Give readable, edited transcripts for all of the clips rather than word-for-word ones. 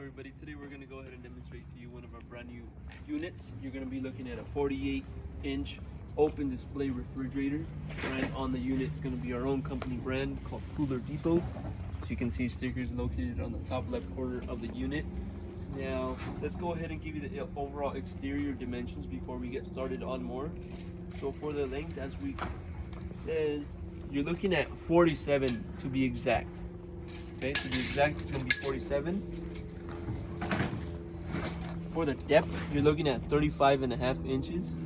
everybody, today we're going to go ahead and demonstrate to you one of our brand new units. You're going to be looking at a 48-inch open display refrigerator. Right on the unit it's going to be our own company brand called Cooler Depot. So you can see stickers located on the top left corner of the unit. Now let's go ahead and give you the overall exterior dimensions before we get started on more. So for the length, as we said, you're looking at 47 to be exact. Okay, to be exact, it's going to be 47. For the depth, you're looking at 35.5 inches.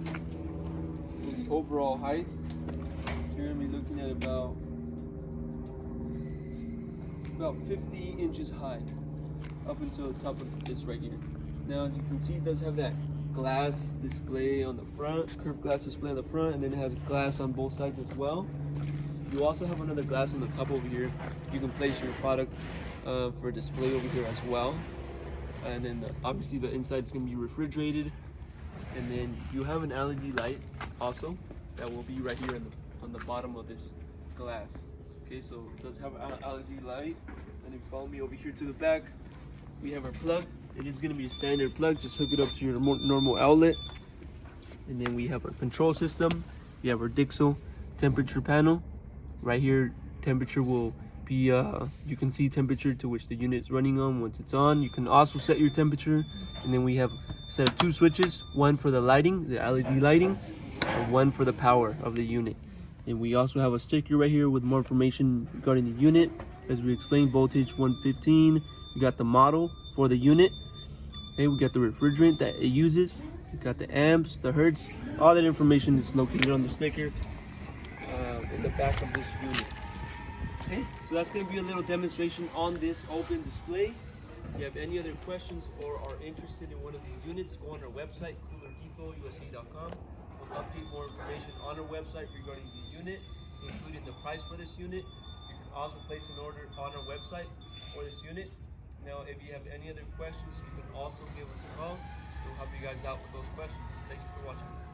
For the overall height, you're going to be looking at about 50 inches high, up until the top of this right here. Now, as you can see, it does have that glass display on the front, curved glass display on the front, and then it has glass on both sides as well. You also have another glass on the top over here. You can place your product for display over here as well. And then obviously the inside is going to be refrigerated. And then you have an LED light also that will be right here on the bottom of this glass. Okay, so it does have an LED light. And if you follow me over here to the back, we have our plug. It is going to be a standard plug. Just hook it up to your normal outlet. And then we have our control system. We have our Dixel temperature panel. Right here, temperature will be, you can see temperature to which the unit is running on once it's on. You can also set your temperature. And then we have a set of two switches, one for the lighting, the LED lighting, and one for the power of the unit. And we also have a sticker right here with more information regarding the unit. As we explained, voltage 115. We got the model for the unit. Okay, we got the refrigerant that it uses. We got the amps, the hertz. All that information is located on the sticker in the back of this unit. Okay, so that's going to be a little demonstration on this open display. If you have any other questions or are interested in one of these units, go on our website, coolerdepot.usa.com. We'll update more information on our website regarding the unit, including the price for this unit. You can also place an order on our website for this unit. Now, if you have any other questions, you can also give us a call. We'll help you guys out with those questions. Thank you for watching.